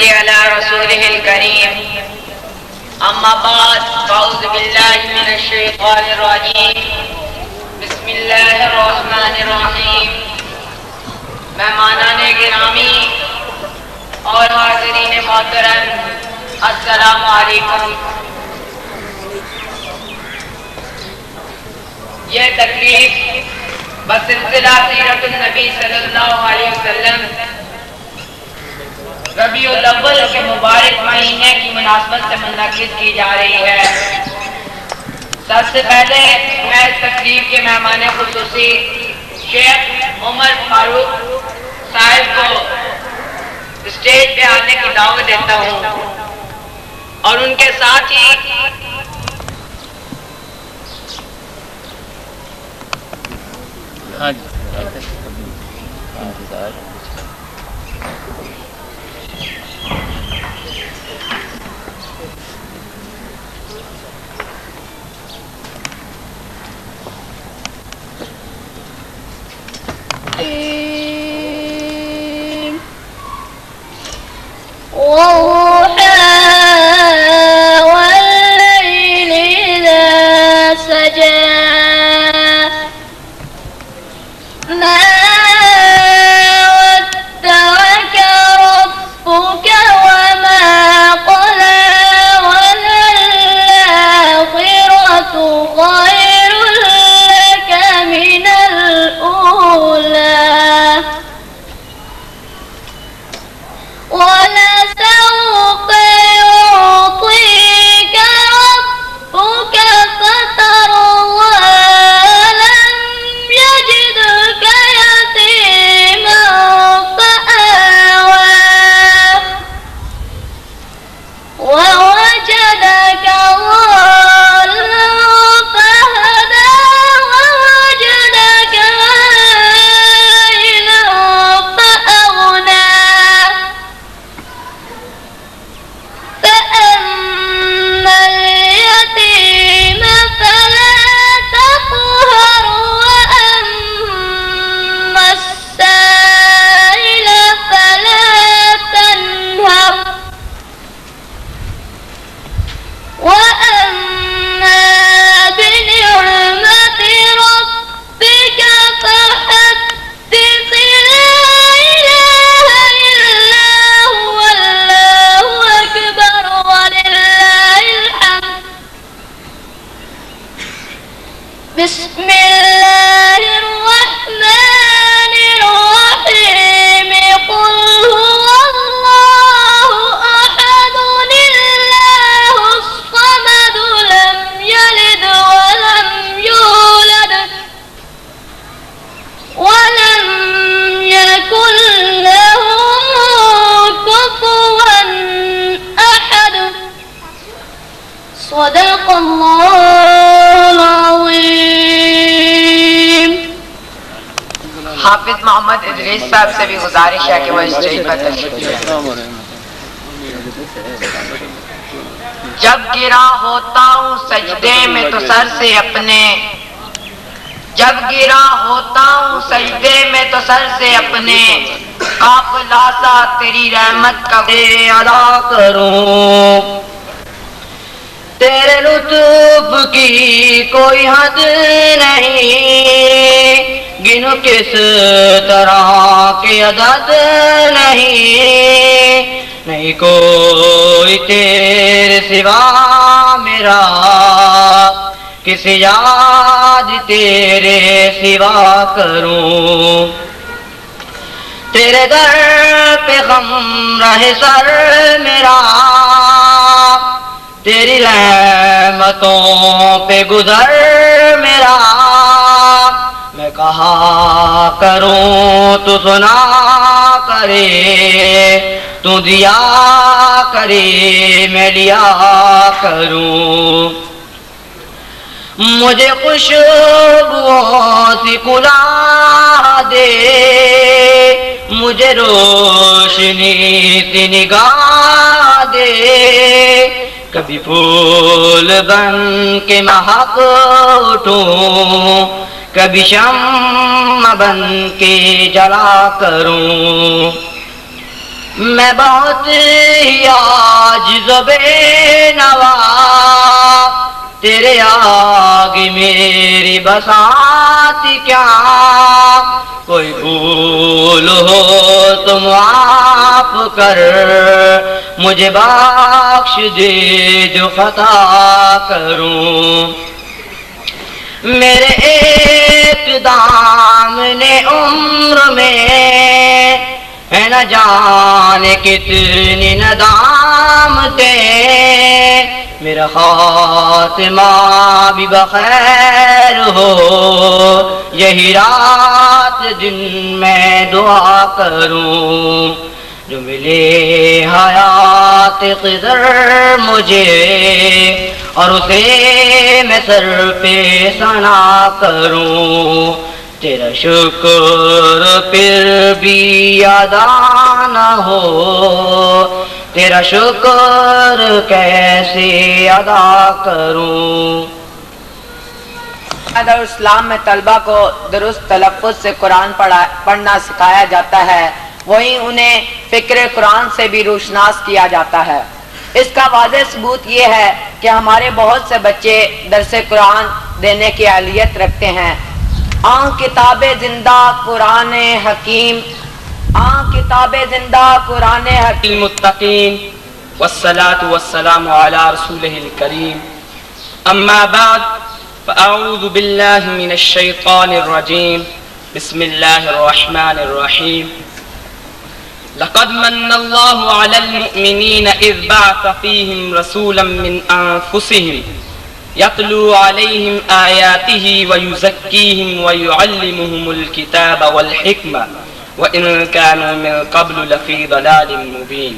صلی علی رسولہ الکریم اما بعد فاعوذ باللہ من الشیطان الرجیم بسم اللہ الرحمن الرحیم مہمانان گرامی اور حاضرین محترم السلام علیکم۔ یہ تقریب بسلسلہ سیرت النبی صلی اللہ علیہ وسلم ربیع الاول کے مبارک مہینے کی مناسبت سے منعقد کی جا رہی ہے۔ سب سے پہلے میں اس تقریب کے مہمان خصوصی شیخ عمر فاروق صاحب کو اسٹیج پہ آنے کی دعوت دیتا ہوں اور ان کے ساتھ ہی والليل إذا سجى ما ودعك ربك وما قلى وللآخرة خير لك من الأولى ولسوف يعطيك ربك فترضى ألم يجدك يتيما فآوى ووجدك ضالا فهدى ووجدك عائلا فأغنى فأما اليتيم فلا تقهر وأما السائل فلا تنهر وأما بنعمة ربك فحدث لا إله إلا هو الله أكبر ولله الحمد بسم الله الرحمن الرحيم قل هو الله أحد الله الصمد لم يلد ولم يولد ولم يكن له كفوا أحد صدق الله العظيم۔ حافظ محمد ادریس صاحب سے بھی گزارش ہے کہ وہ اسٹیج پر تشریف لائیں۔ جب گرا ہوتا ہوں سجدے میں تو سر سے اپنے، جب گرا ہوتا ہوں سجدے میں تو سر سے اپنے، قافلہ سا تیری رحمت کا ادا کروں۔ تیرے لطف کی کوئی حد نہیں، گنو کس طرح کی عدد نہیں کوئی تیرے سوا میرا، کسی یاد تیرے سوا کروں۔ تیرے در پہ غم رہے سر میرا، تیری رحمتوں پہ گزر میرا، میں کہا کروں تو سنا کرے، تو دیا کرے میں لیا کروں۔ مجھے خوشبوؤں سے کلا دے، مجھے روشنی سے نگاہ دے، کبھی پھول بن کے مہک اٹھوں، کبھی شمع بن کے جلا کروں۔ میں بہت ہی عاجز و بے نوا، تیرے آگے میری بساط کیا، کوئی بھول ہو تو معاف کر، مجھے بخش دے جو خطا کروں، میرے ایک دامنے عمر میں ہے نہ جانے کتنی ندامتیں، میرا خاتمہ بھی بخیر ہو، یہی رات دن میں دعا کروں، جو ملے حیات خضر مجھے اور اسے میں سر پہ ثنا کروں، تیرا شکر پھر بھی ادا نہ ہو، تیرا شکر کیسے ادا کروں۔ اسلام میں طلبہ کو درست تلفظ سے قرآن پڑھنا سکھایا جاتا ہے، وہیں انہیں فکر قرآن سے بھی روشناس کیا جاتا ہے۔ اس کا واضح ثبوت یہ ہے کہ ہمارے بہت سے بچے درس قرآن دینے کی اہلیت رکھتے ہیں۔ کتاب زندہ قرآن حکیم، کتاب زندہ قرآن حکیم المتقین والصلاة والسلام على رسوله الكریم، اما بعد فاعوذ باللہ من الشیطان الرجیم، بسم اللہ الرحمن الرحیم، لقد من اللہ علی المؤمنین اذ بعث فیہم رسولا من انفسہم یتلو علیہم آیاتہ ویزکیہم ویعلمہم الکتاب والحکمہ وَإِن كَانُوا مِن قَبْلُ لَفِي ضَلَالٍ مُبِينٍ۔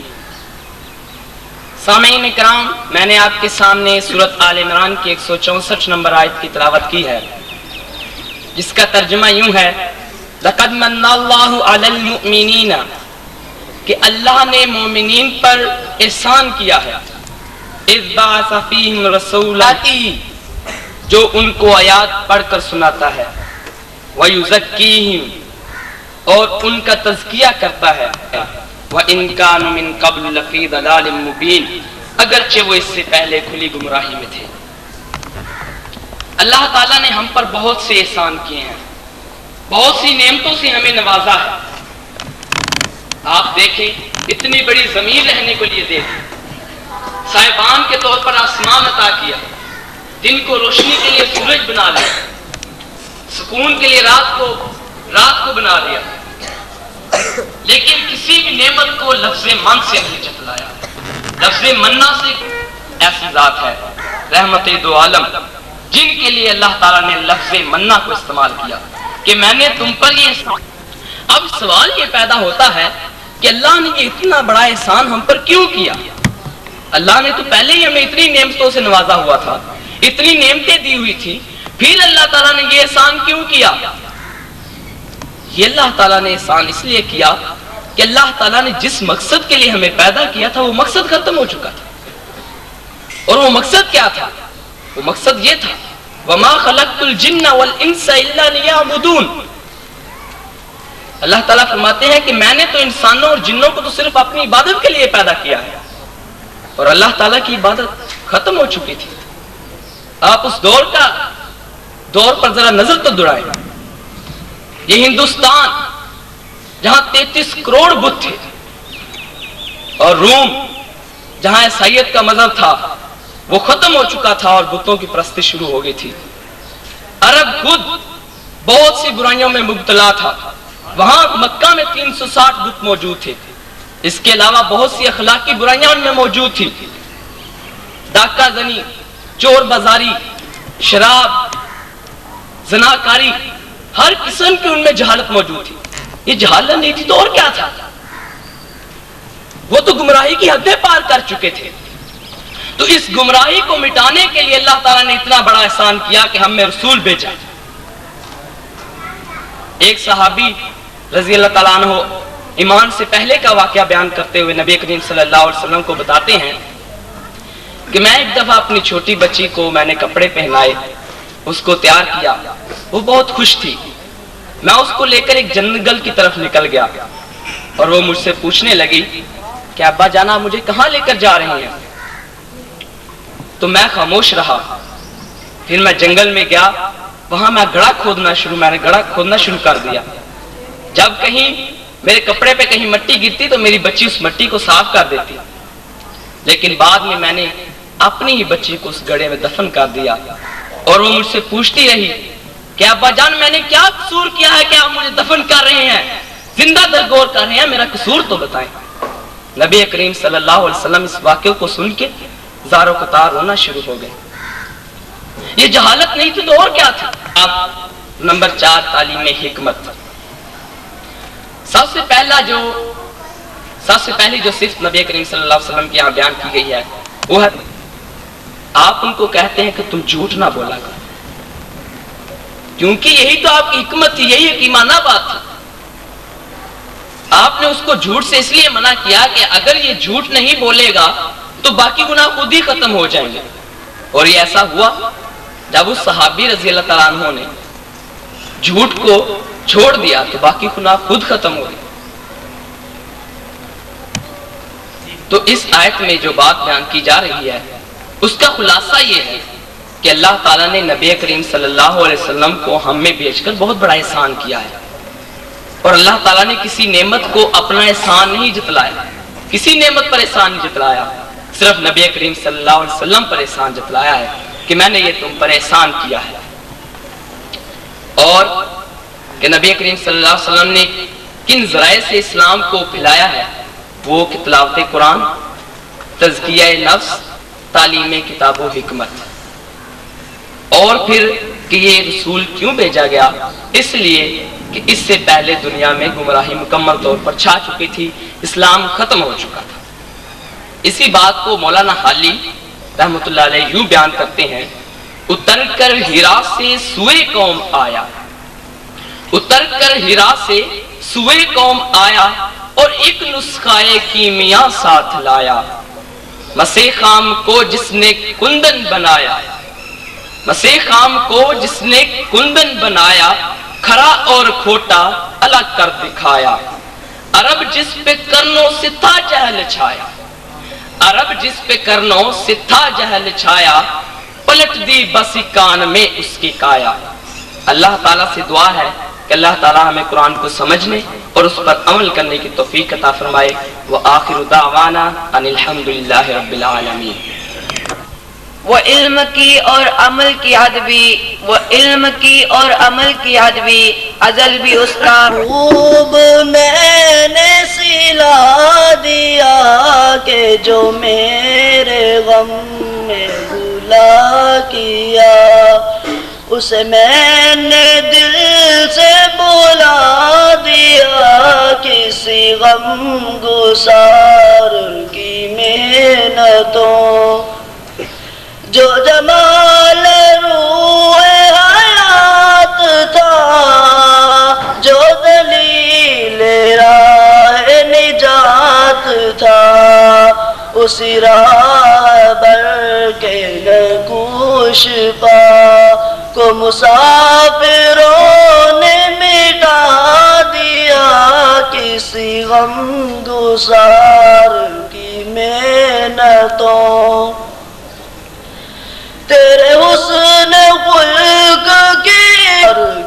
سامعین اکرام، میں نے آپ کے سامنے سورۃ آل عمران کی 164 نمبر آیت کی تلاوت کی ہے، جس کا ترجمہ یوں ہے، لَقَدْ مَنَّ اللَّهُ عَلَى الْمُؤْمِنِينَ، کہ اللہ نے مومنین پر احسان کیا ہے، اِذْ بَعَثَ فِيهِمْ رَسُولًا، جو ان کو آیات پڑھ کر سناتا ہے، وَيُزَكِّيهِمْ، اور ان کا تزکیہ کرتا ہے، وَإِن كَانُوا مِن قَبْلُ لَفِي ضَلَالٍ مُبِينٍ، اگرچہ وہ اس سے پہلے کھلی گمراہی میں تھے۔ اللہ تعالیٰ نے ہم پر بہت سے احسان کیے ہیں، بہت سی نعمتوں سے ہمیں نوازا ہے۔ آپ دیکھیں، اتنی بڑی زمین رہنے کو لیے دے دی، صاحبان کے طور پر آسمان عطا کیا، دن کو روشنی کے لیے سورج بنا لیا، سکون کے لیے رات کو بنا دیا، لیکن کسی بھی نعمت کو لفظ من سے نہیں جتلایا۔ لفظ مننا سے ایسی ذات ہے رحمت دو عالم جن کے لیے اللہ تعالیٰ نے لفظ مننا کو استعمال کیا کہ میں نے تم پر یہ احسان۔ اب سوال یہ پیدا ہوتا ہے کہ اللہ نے یہ اتنا بڑا احسان ہم پر کیوں کیا؟ اللہ نے تو پہلے ہی ہمیں اتنی نعمتوں سے نوازا ہوا تھا، اتنی نعمتیں دی ہوئی تھی، پھر اللہ تعالیٰ نے یہ احسان کیوں کیا؟ یہ اللہ تعالیٰ نے احسان اس لیے کیا کہ اللہ تعالیٰ نے جس مقصد کے لیے ہمیں پیدا کیا تھا وہ مقصد ختم ہو چکا تھا۔ اور وہ مقصد کیا تھا؟ وہ مقصد یہ تھا، وَمَا خَلَقْتُ الْجِنَّ وَالْإِنسَ إِلَّا لِيَعْبُدُونَ۔ اللہ تعالیٰ فرماتے ہیں کہ میں نے تو انسانوں اور جنوں کو تو صرف اپنی عبادت کے لیے پیدا کیا ہے، اور اللہ تعالیٰ کی عبادت ختم ہو چکی تھی۔ آپ اس دور پر ذرا نظر تو دوڑائیں۔ یہ ہندوستان جہاں 33 کروڑ بت تھے، اور روم جہاں عیسائیت کا مذہب تھا وہ ختم ہو چکا تھا اور بتوں کی پرستی شروع ہو گئی تھی۔ عرب خود بہت سی برائیوں میں مبتلا تھا، وہاں مکہ میں 360 بت موجود تھے، اس کے علاوہ بہت سی اخلاقی برائیاں ان میں موجود تھی، ڈاکہ زنی، چور بازاری، شراب، زناکاری، ہر قسم کی ان میں جہالت موجود تھی۔ یہ جہالت نہیں تھی تو اور کیا تھا؟ وہ تو گمراہی کی حدیں پار کر چکے تھے۔ تو اس گمراہی کو مٹانے کے لیے اللہ تعالیٰ نے اتنا بڑا احسان کیا کہ ہم میں رسول بھیجا۔ ایک صحابی رضی اللہ تعالیٰ عنہ ایمان سے پہلے کا واقعہ بیان کرتے ہوئے نبی کریم صلی اللہ علیہ وسلم کو بتاتے ہیں کہ میں ایک دفعہ اپنی چھوٹی بچی کو میں نے کپڑے پہنائے، اس کو تیار کیا، وہ بہت خوش تھی۔ میں اس کو لے کر ایک جنگل کی طرف نکل گیا اور وہ مجھ سے پوچھنے لگی کہ ابا جانا مجھے کہاں لے کر جا رہے ہیں؟ تو میں خاموش رہا. پھر میں جنگل میں گیا, وہاں میں نے گڑھا کھودنا شروع کر دیا. جب کہیں میرے کپڑے پہ کہیں مٹی گرتی تو میری بچی اس مٹی کو صاف کر دیتی, لیکن بعد میں نے اپنی ہی بچی کو اس گڑھے میں دفن کر دیا. اور وہ مجھ سے پوچھتی رہی کہ ابا جان میں نے کیا قصور کیا ہے کہ آپ مجھے دفن کر رہے ہیں, زندہ درگور کر رہے ہیں, میرا قصور تو بتائیں. نبی کریم صلی اللہ علیہ وسلم اس واقعے کو سن کے زاروں قطار رونا شروع ہو گئے. یہ جہالت نہیں تھی تو اور کیا تھا. اب نمبر 4 تعلیم حکمت. سب سے پہلی جو صفت نبی کریم صلی اللہ علیہ وسلم کی یہاں بیان کی گئی ہے وہ ہے آپ ان کو کہتے ہیں کہ تم جھوٹ نہ بولا کرو, کیونکہ یہی تو آپ کی حکمت تھی, یہی حکیمانہ بات تھی. آپ نے اس کو جھوٹ سے اس لیے منع کیا کہ اگر یہ جھوٹ نہیں بولے گا تو باقی گناہ خود ہی ختم ہو جائیں گے. اور یہ ایسا ہوا جب اس صحابی رضی اللہ تعالیٰ عنہ نے جھوٹ کو چھوڑ دیا تو باقی گناہ خود ختم ہو گئے. تو اس آیت میں جو بات بیان کی جا رہی ہے اس کا خلاصہ یہ ہے کہ اللہ تعالیٰ نے نبی کریم صلی اللہ علیہ وسلم کو ہم میں بھیج کر بہت بڑا احسان کیا ہے. اور اللہ تعالیٰ نے کسی نعمت کو اپنا احسان نہیں جتلایا, کسی نعمت پر احسان نہیں جتلایا, صرف نبی کریم صلی اللہ علیہ وسلم پر احسان جتلایا ہے کہ میں نے یہ تم پر احسان کیا ہے. اور کہ نبی کریم صلی اللہ علیہ وسلم نے کن ذرائع سے اسلام کو پھیلایا ہے, وہ کہ تلاوت قرآن, تزکیہ نفس, تعلیم کتاب و حکمت. اور پھر کہ یہ رسول کیوں بھیجا گیا, اس لیے کہ اس سے پہلے دنیا میں گمراہی مکمل طور پر چھا چکی تھی, اسلام ختم ہو چکا تھا. اسی بات کو مولانا حالی رحمۃ اللہ علیہ یوں بیان کرتے ہیں, اتر کر ہیرا سے سوئے قوم آیا, اتر کر ہیرا سے سوئے قوم آیا اور ایک نسخہ کیمیا ساتھ لایا. مسیح خام کو جس نے کندن بنایا, مسیح خام کو جس نے کندن بنایا, کھرا اور کھوٹا الگ کر دکھایا. عرب جس پہ کرنوں سے تھا جہل چھایا, عرب جس پہ کرنوں سے تھا جہل چھایا, پلٹ دی بسی کان میں اس کی کایا. اللہ تعالیٰ سے دعا ہے کہ اللہ تعالیٰ ہمیں قرآن کو سمجھنے اور اس پر عمل کرنے کی توفیق عطا فرمائے. وآخر دعوانا ان الحمدللہ رب العالمین. وہ علم کی اور عمل کی حد بھی, وہ علم کی اور عمل کی حد بھی, ازل بھی اس کا خوب میں نے سلا دیا کہ جو میرے غم میں بھلا کیا, اسے میں نے دل سے بولا دیا. کسی غم گسار کی محنتوں جو جمال روح حیات تھا, جو دلیل راہ نجات تھا, اسی راہ بر کے نگوش پا کو مسافروں نے مٹا دیا. کسی غم گسار کی محنتوں تیرے حسن خلق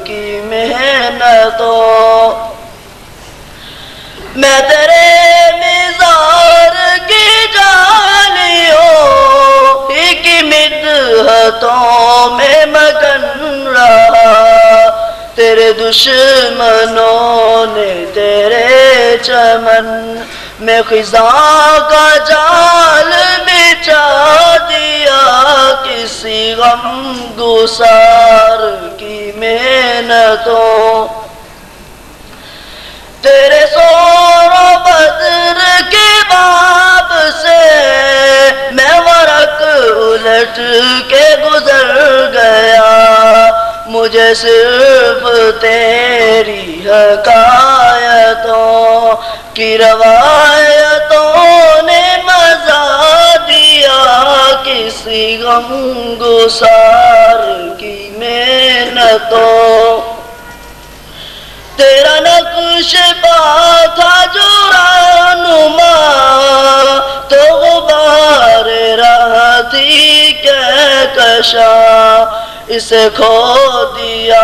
کی محنتوں, میں تیرے مزار کی جانیوں ایک مدحتوں میں مگن رہا. تیرے دشمنوں نے تیرے چمن میں خزاں کا جال بچھا دیا. کسی غم گسار کی محنتوں تیرے سور و بدر کے باب سے میں ورق الٹ کے گزر گیا. مجھے صرف تیری حکایتوں کی روایتوں نے مزہ دیا. کسی غم گسار کی محنتوں تیرا نقش پا تھا جو رہنما نشا اسے کھو دیا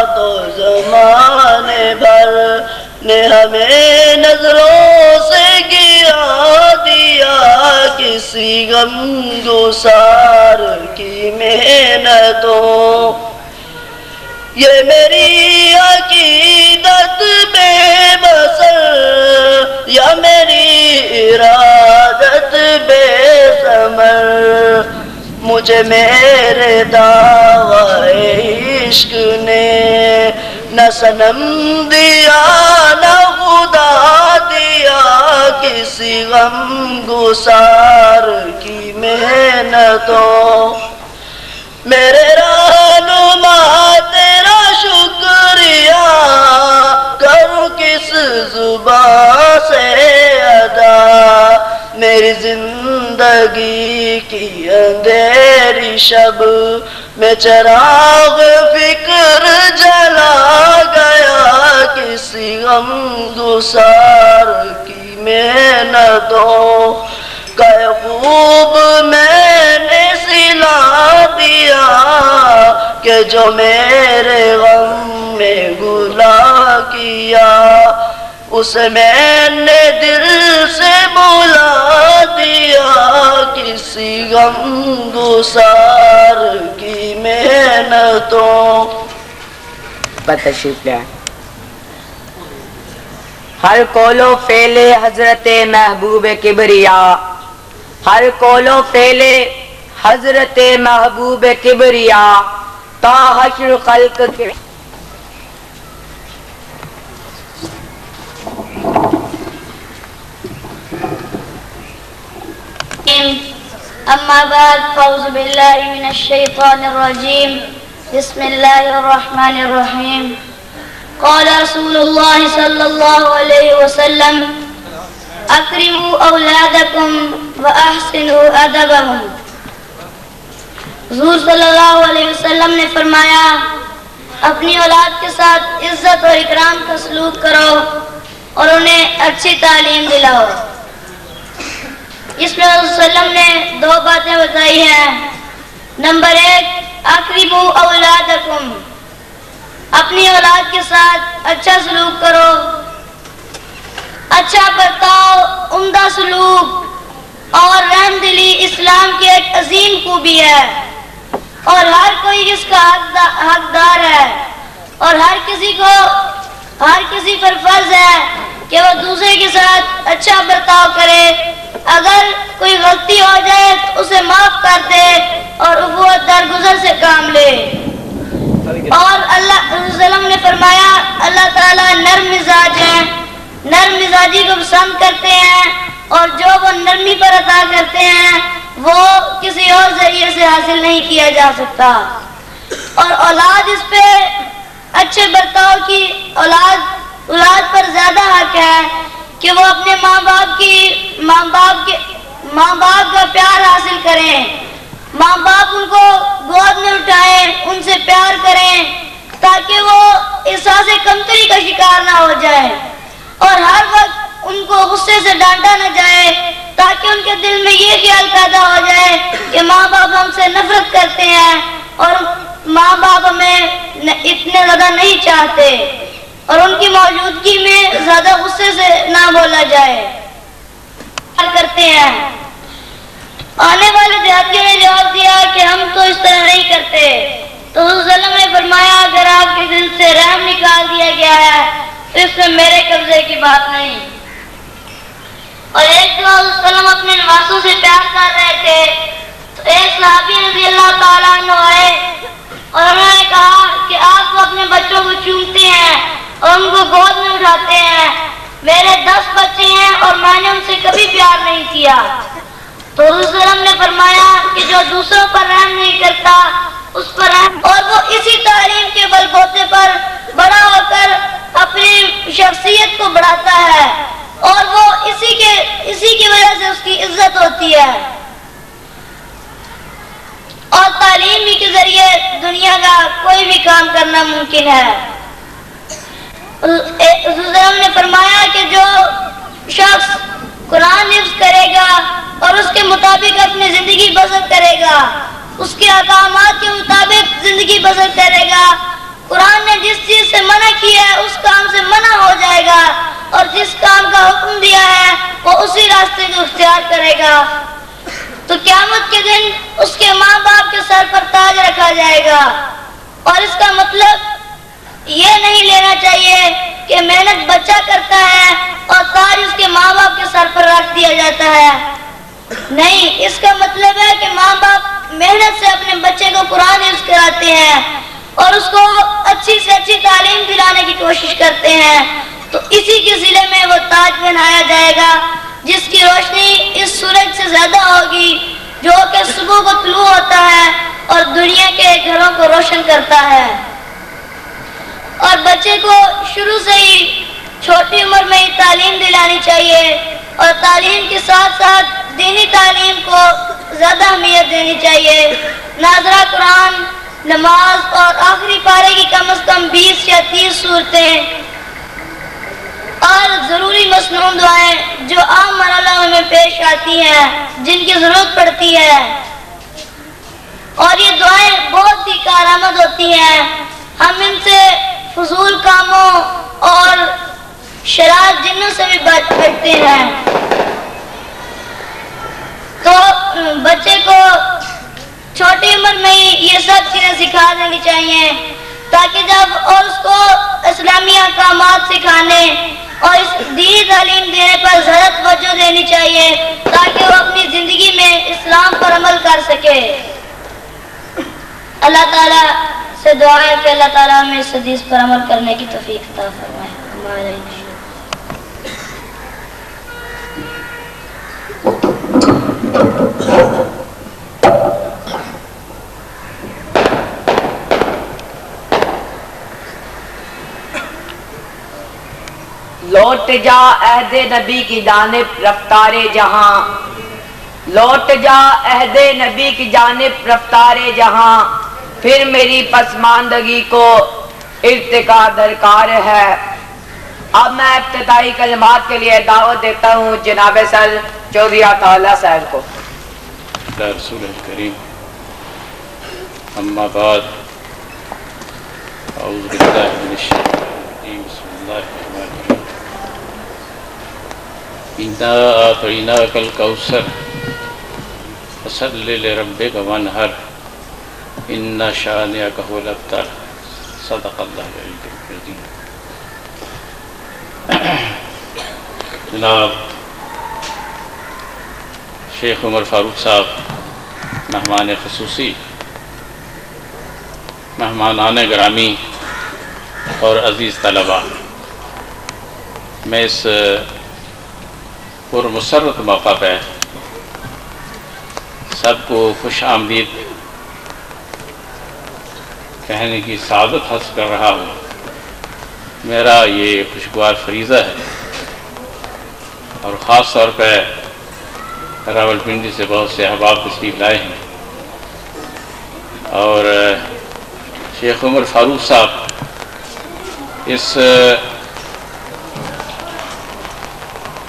تو زمانے بھر نے ہمیں نظروں سے گرا دیا کسی غم گسار کی محنتوں یہ میری عقیدت بے بسر یا میری ارادت بے ثمر مجھے میرے دعوی عشق نے نہ صنم دیا نہ خدا دیا کسی غم گسار کی محنتوں میرے رہنما تیرا شکریہ کروں کس زبان سے ادا میری زندگی کی اندھیری شب میں چراغ فکر جلا گیا کسی غم گسار کی محنتوں کا خوب میں نے سلا دیا کہ جو میرے غم میں گلا کیا اسے میں نے دل سے بلا دیا کسی غم گسار کی محنتوں تشریف لے ہر قول و فعل حضرت محبوب کبریا ہر قول و فعل حضرت محبوب کبریا تا حشر خلق کے أما بعد فأعوذ بالله من الشيطان الرجيم بسم الله الرحمن الرحيم قال رسول الله صلى الله عليه وسلم أكرموا أولادكم وأحسنوا أدبهم حضور صلی اللہ علیہ وسلم نے فرمایا اپنی اولاد کے ساتھ عزت اور اکرام کا سلوک کرو اور انہیں اچھی تعلیم دلاؤ اس میں حضرت صلی اللہ علیہ وسلم نے دو باتیں بتائی ہیں نمبر 1 اکرموا اولادکم اپنی اولاد کے ساتھ اچھا سلوک کرو اچھا برتاؤ عمدہ سلوک اور رحم دلی اسلام کی ایک عظیم خوبی ہے اور ہر کوئی اس کا حقدار ہے اور ہر کسی پر فرض ہے کہ وہ دوسرے کے ساتھ اچھا برتاؤ کرے اگر کوئی غلطی ہو جائے تو اسے معاف کر دے اور اخوت درگزر سے کام لے اور اللہ صلی اللہ علیہ وسلم نے فرمایا اللہ تعالیٰ نرم مزاج ہیں نرم مزاجی کو پسند کرتے ہیں اور جو وہ نرمی پر عطا کرتے ہیں وہ کسی اور ذریعے سے حاصل نہیں کیا جا سکتا اور اولاد اس پہ اچھے برتاؤ کی اولاد پر زیادہ حق ہے کہ وہ اپنے ماں باپ کا پیار حاصل کریں ماں باپ ان کو گود میں اٹھائیں ان سے پیار کریں تاکہ وہ احساس کمتری کا شکار نہ ہو جائے اور ہر وقت ان کو غصے سے ڈانٹا نہ جائے تاکہ ان کے دل میں یہ خیال پیدا ہو جائے کہ ماں باپ ہم سے نفرت کرتے ہیں اور ماں باپ ہمیں اتنے زیادہ نہیں چاہتے اور ان کی موجودگی میں زیادہ غصے سے نہ بولا جائے کرتے ہیں آنے والے دیہاتیوں نے جواب دیا کہ ہم تو اس طرح نہیں کرتے تو حضور صلی اللہ علیہ وسلم نے فرمایا اگر آپ کے دل سے رحم نکال دیا گیا ہے تو اس میں میرے قبضے کی بات نہیں اور ایک دفعہ حضور صلی اللہ علیہ وسلم اپنے نواسوں سے پیار کر رہے تھے تو ایک صحابی رضی اللہ تعالیٰ عنہ آئے اور انہوں نے کہا کہ آپ اپنے بچوں کو چومتے ہیں اور ان کو گود میں اٹھاتے ہیں میرے 10 بچے ہیں اور میں نے ان سے کبھی پیار نہیں کیا تو حضور صلی اللہ علیہ وسلم نے فرمایا کہ جو دوسروں پر رحم نہیں کرتا اس پر رحم اور وہ اسی تعلیم کے بل بوتے پر بڑا ہو کر اپنی شخصیت کو بڑھاتا ہے اور وہ اسی کی وجہ سے اس کی عزت ہوتی ہے اور تعلیم ہی کے ذریعے دنیا کا کوئی بھی کام کرنا ممکن ہے حضور نے فرمایا کہ جو شخص قرآن حفظ کرے گا اور اس کے مطابق اپنی زندگی بسر کرے گا اس کے احکامات کے مطابق زندگی بسر کرے گا۔ قرآن نے جس چیز سے منع کیا ہے اس کام سے منع ہو جائے گا، اور جس کام کا حکم دیا ہے وہ اسی راستے کو اختیار کرے گا۔ تو قیامت کے دن اس کے ماں باپ کے سر پر تاج رکھا جائے گا، اور اس کا مطلب یہ نہیں لینا چاہیے کہ محنت بچہ کرتا ہے اور تاج اس کے ماں باپ کے سر پر رکھ دیا جاتا ہے۔ نہیں، اس کا مطلب ہے کہ ماں باپ محنت سے اپنے بچے کو قرآن حفظ کراتے ہیں اور اس کو اچھی سے اچھی تعلیم دلانے کی کوشش کرتے ہیں، تو اسی کے ضلع میں وہ تاج پہنایا جائے گا جس کی روشنی اس سورج سے زیادہ ہوگی جو کہ صبح کو طلوع ہوتا ہے اور دنیا کے گھروں کو روشن کرتا ہے۔ اور بچے کو شروع سے ہی چھوٹی عمر میں ہی تعلیم دلانی چاہیے، اور تعلیم کے ساتھ ساتھ دینی تعلیم کو زیادہ اہمیت دینی چاہیے۔ ناظرہ قرآن، نماز اور آخری پارے کی کم از کم 20 یا 30 صورتیں اور ضروری مصنون دعائیں جو عام مرحلوں میں پیش آتی ہیں جن کی ضرورت پڑتی ہے، اور یہ دعائیں بہت ہی کارآمد ہوتی ہیں۔ ہم ان سے فضول کاموں اور شرارت جنوں سے بھی بچتے ہیں۔ تو بچے کو چھوٹی عمر میں ہی یہ سب چیزیں سکھا دینی چاہیے، تاکہ جب اور اس کو اسلامی احکامات سکھانے اور اس دینی تعلیم دینے پر زیادہ توجہ دینی چاہیے تاکہ وہ اپنی زندگی میں اسلام پر عمل کر سکے۔ اللہ تعالیٰ سے دعا ہے کہ اللہ تعالیٰ ہمیں اس حدیث پر عمل کرنے کی توفیق عطا فرمائے۔ لوٹ جا عہد نبی کی جانب رفتار جہاں، لوٹ جا عہد نبی کی جانب رفتار جہاں، پھر میری پسماندگی کو ارتقا درکار ہے۔ اب میں ابتدائی کلمات کے لیے دعوت دیتا ہوں جناب سر چودھری عطاءاللہ صاحب کو۔ رسول کریم، اما بعد، اعوذ باللہ من الشیطان الرجیم، بسم اللہ الرحمن الرحیم۔ انا اعطیناک الکوثر فصل لربک وانحر ان شانئک هو الابتر، صدق اللہ العظیم۔ جناب شیخ عمر فاروق صاحب، مہمان خصوصی، مہمانان گرامی اور عزیز طلباء، میں اس پرمسرت موقع پہ سب کو خوش آمدید کہنے کی سعادت حاصل کر رہا ہوں۔ میرا یہ خوشگوار فریضہ ہے، اور خاص طور پہ راولپنڈی سے بہت سے احباب تشریف لائے ہیں، اور شیخ عمر فاروق صاحب اس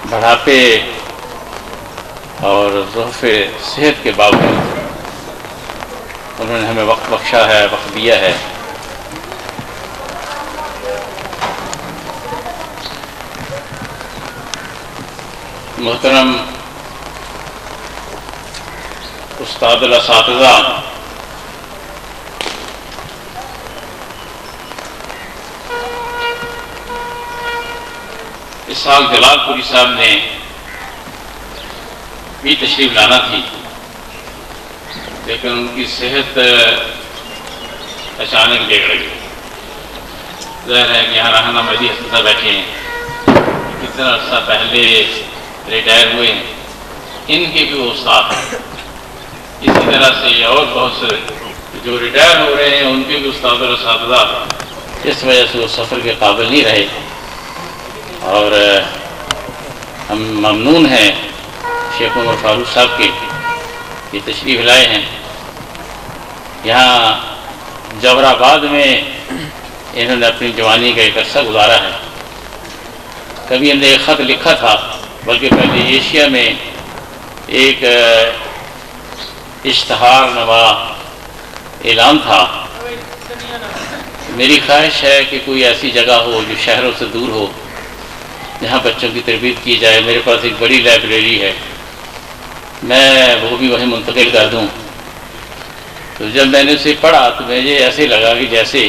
بڑھاپے اور ضعف صحت کے باوجود انہوں نے ہمیں وقت بخشا ہے، وقت دیا ہے۔ محترم استاد الاساتذہ، اس سال جلال پوری صاحب نے بھی تشریف لانا تھی، لیکن ان کی صحت اچانک بگڑ گئی۔ ظاہر ہے کہ یہاں رہنا مدی اساتذہ بیٹھے ہیں، کتنا عرصہ پہلے ریٹائر ہوئے ہیں، ان کے بھی وہ استاد ہیں۔ اسی طرح سے اور بہت سے جو ریٹائر ہو رہے ہیں ان کے بھی استاد اور اساتذہ اس وجہ سے وہ سفر کے قابل نہیں رہے، اور ہم ممنون ہیں شیخ عمر فاروق صاحب کے یہ تشریف لائے ہیں۔ یہاں جوہر آباد میں انہوں نے اپنی جوانی کا ایک عرصہ گزارا ہے۔ کبھی ہم نے ایک خط لکھا تھا، بلکہ پہلے ایشیا میں ایک اشتہار نما اعلان تھا، میری خواہش ہے کہ کوئی ایسی جگہ ہو جو شہروں سے دور ہو جہاں بچوں کی تربیت کی جائے۔ میرے پاس ایک بڑی لائبریری ہے، میں وہ بھی وہیں منتقل کر دوں۔ تو جب میں نے اسے پڑھا تو مجھے ایسے لگا کہ جیسے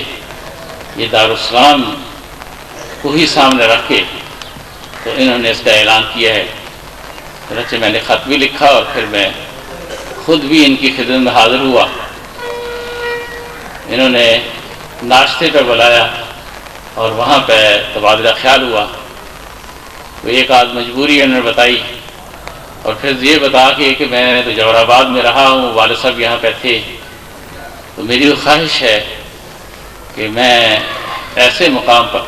یہ دارالاسلام کو ہی سامنے رکھ کے تو انہوں نے اس کا اعلان کیا ہے۔ چنانچہ میں نے خط بھی لکھا اور پھر میں خود بھی ان کی خدمت میں حاضر ہوا۔ انہوں نے ناشتے پہ بلایا اور وہاں پہ تبادلہ خیال ہوا۔ تو ایک آدھ مجبوری انہوں نے بتائی اور پھر یہ بتا کہ میں تو جوہر آباد میں رہا ہوں، والد صاحب یہاں پہ تھے، تو میری خواہش ہے کہ میں ایسے مقام پر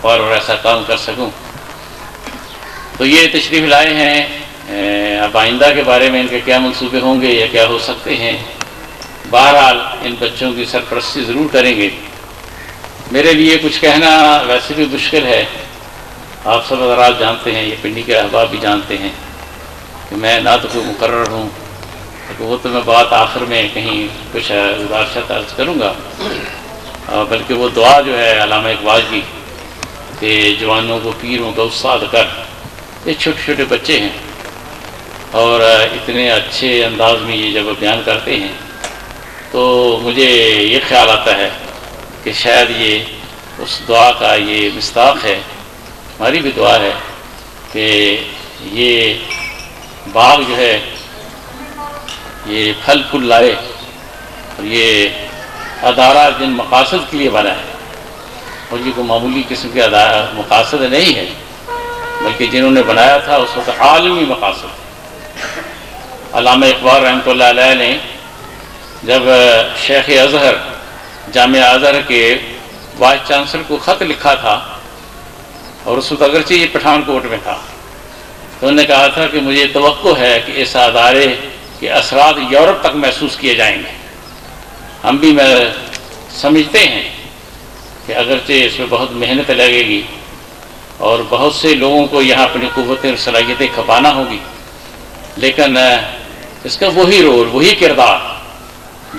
اور ایسا کام کر سکوں۔ تو یہ تشریف لائے ہیں۔ اب آئندہ کے بارے میں ان کے کیا منصوبے ہوں گے یا کیا ہو سکتے ہیں، بہرحال ان بچوں کی سرپرستی ضرور کریں گے۔ میرے لیے کچھ کہنا ویسے بھی مشکل ہے، آپ سب حضرات جانتے ہیں، یہ پنڈی کے احباب بھی جانتے ہیں کہ میں نہ تو کوئی مقرر ہوں، وہ تو میں بات آخر میں کہیں کچھ گزارشات عرض کروں گا، بلکہ وہ دعا جو ہے علامہ اقبال کی کہ جوانوں کو پیروں کا استاد کر۔ یہ چھوٹے چھوٹے بچے ہیں اور اتنے اچھے انداز میں یہ جب بیان کرتے ہیں تو مجھے یہ خیال آتا ہے کہ شاید یہ اس دعا کا یہ مصداق ہے۔ ہماری بھی دعا ہے کہ یہ باغ جو ہے یہ پھل پھول لائے، اور یہ ادارہ جن مقاصد کے لیے بنا ہے، اور یہ کوئی معمولی قسم کے مقاصد نہیں ہے، بلکہ جنہوں نے بنایا تھا اس وقت عالمی مقاصد۔ علامہ اقبال رحمۃ اللہ علیہ نے جب شیخ ازہر جامعہ ازہر کے وائس چانسلر کو خط لکھا تھا، اور اس وقت اگرچہ یہ پٹھان کوٹ میں تھا، تو انہوں نے کہا تھا کہ مجھے توقع ہے کہ اس ادارے کے اثرات یورپ تک محسوس کیے جائیں گے۔ ہم بھی سمجھتے ہیں کہ اگرچہ اس میں بہت محنت لگے گی اور بہت سے لوگوں کو یہاں اپنی قوتیں اور صلاحیتیں کھپانا ہوگی، لیکن اس کا وہی رول، وہی کردار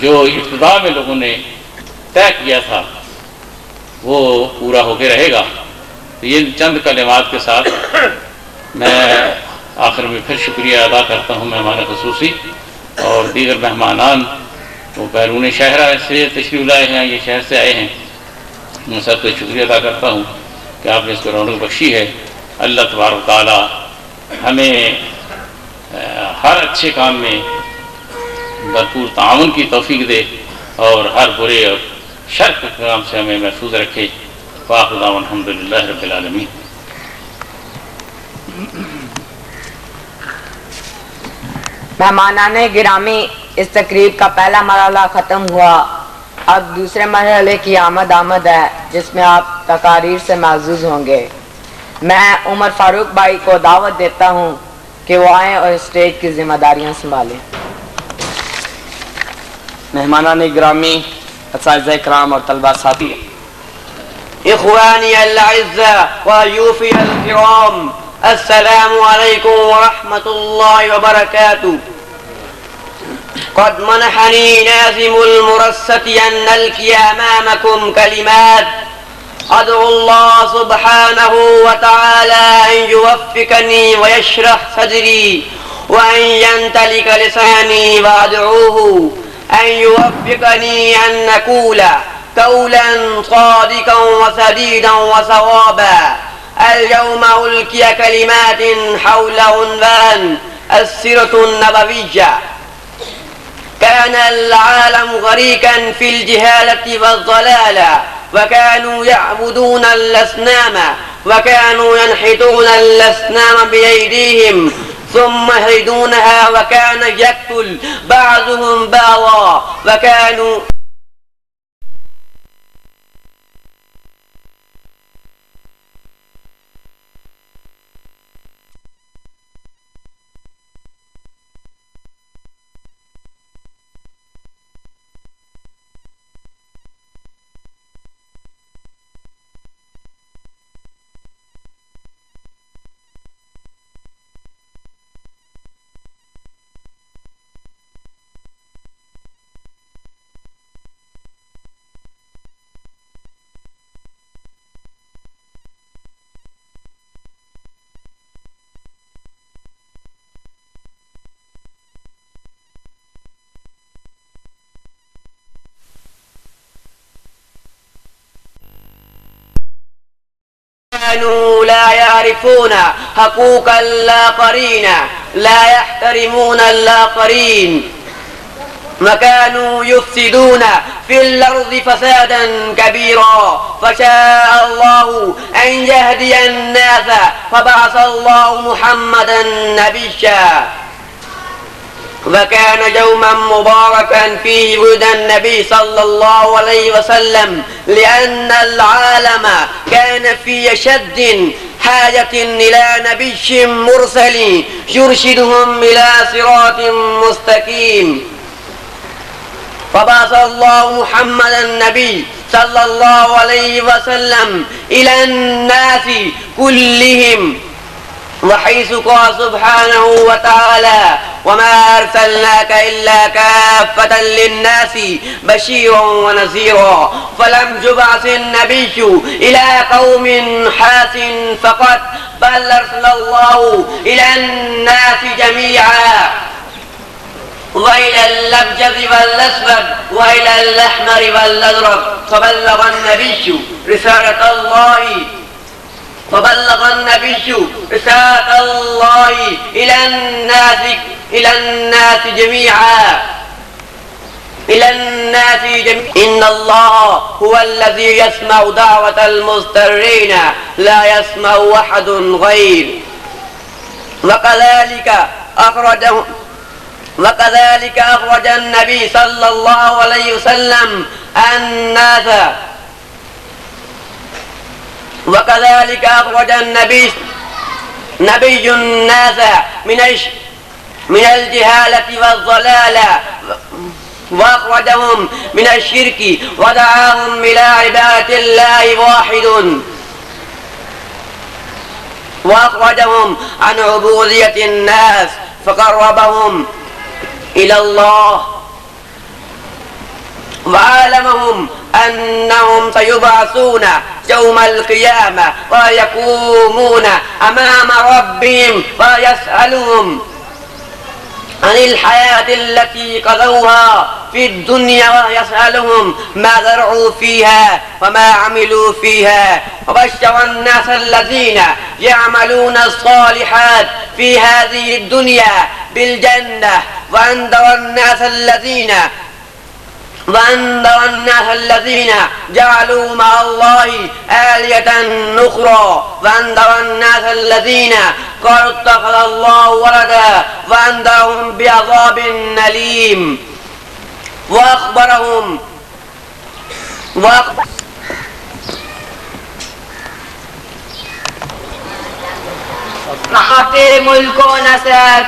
جو ابتدا میں لوگوں نے طے کیا تھا وہ پورا ہو کے رہے گا۔ تو یہ چند کلمات کے ساتھ میں آخر میں پھر شکریہ ادا کرتا ہوں مہمان خصوصی اور دیگر مہمانان، وہ بیرون شہر سے تشریف لائے ہیں، یہ شہر سے آئے ہیں، میں سب کو شکریہ ادا کرتا ہوں کہ آپ نے اس کو رونق بخشی ہے۔ اللہ تبارک و تعالی ہمیں ہر اچھے کام میں بھرپور تعاون کی توفیق دے اور ہر برے اور شر کے کام سے ہمیں محفوظ رکھے۔ وآخر دعوانا الحمدللہ رب العالمین۔ مہمانان گرامی، اس تقریب کا پہلا مرحلہ ختم ہوا، اب دوسرے مرحلے کی آمد ہے جس میں آپ تقاریر سے معزوز ہوں گے۔ میں عمر فاروق بھائی کو دعوت دیتا ہوں کہ وہ آئیں اور اسٹیج کی ذمہ داریاں سنبھالیں۔ مہمانان گرامی، اساتذہ کرام اور طلبہ ساتھی، اخوانی الاعزاء وضیوفی الکرام، السلام علیکم ورحمۃ اللہ وبرکاتہ۔ قد منحني نازم المرصة أن ألقي أمامكم كلمات أدعو الله سبحانه وتعالى أن يوفقني ويشرح صدري وأن ينطلق لساني، وأدعوه أن يوفقني أن نقول قولا صادقا وسديدا وصوابا۔ اليوم ألقي كلمات حول عنوان السيرة النبوية۔ كان العالم غريقا في الجهالة والضلالة، وكانوا يعبدون الأصنام، وكانوا ينحتون الأصنام بأيديهم ثم يهدونها، وكان يقتل بعضهم بعضا، وكانوا يعرفون حقوق الآخرين لا يحترمون الآخرين وكانوا يفسدون في الأرض فسادا كبيرا فشاء الله أن يهدي الناس فبعث الله محمدا نبيا وكان يوما مباركا فيه ولد النبي صلى الله عليه وسلم لأن العالم كان في شد حاجة إلى نبي مرسل يرشدهم إلى صراط مستقيم فبعث الله محمدا النبي صلى الله عليه وسلم إلى الناس كلهم وحيث قال سبحانه وتعالى وما أرسلناك إلا كافة للناس بشيرا ونذيرا فلم يبعث النبي إلى قوم حاس فقط بل أرسل الله إلى الناس جميعا وإلى الأبيض والأسود وإلى الأحمر والأزرق فبلغ النبي رسالة الله إلى الناس جميعا إن الله هو الذي يسمع دعوة المضطرين لا يسمع أحد غير وكذلك أخرج النبي صلى الله عليه وسلم نبي الناس من الجهالة والضلالة وأخرجهم من الشرك ودعاهم إلى عبادة الله وأخرجهم عن عبودية الناس فقربهم إلى الله وعلمهم أنهم سيبعثون يوم القيامة ويقومون أمام ربهم ويسألهم عن الحياة التي قضوها في الدنيا ويسألهم ما زرعوا فيها وما عملوا فيها وبشر الناس الذين يعملون الصالحات في هذه الدنيا بالجنة وأنذر الناس الذين جعلوا مع الله آلهة أخرى وأنذر الناس الذين قالوا اتخذ الله ولدا وأنذرهم بعذاب أليم وأخبرهم خاطر ملک و نسب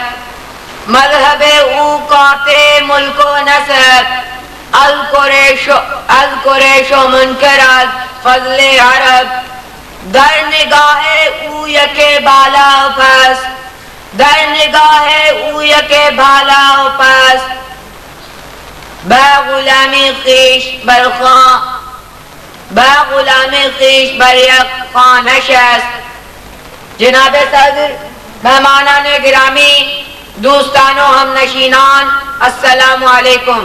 مذہب اوقات ملک و نسب القریش و منکرات فضل عرب در نگاہ او یک بالا و پس با غلامی خیش بر یک خانش است. جناب صدر، مہمانان گرامی، دوستان و ہم نشینان، السلام علیکم.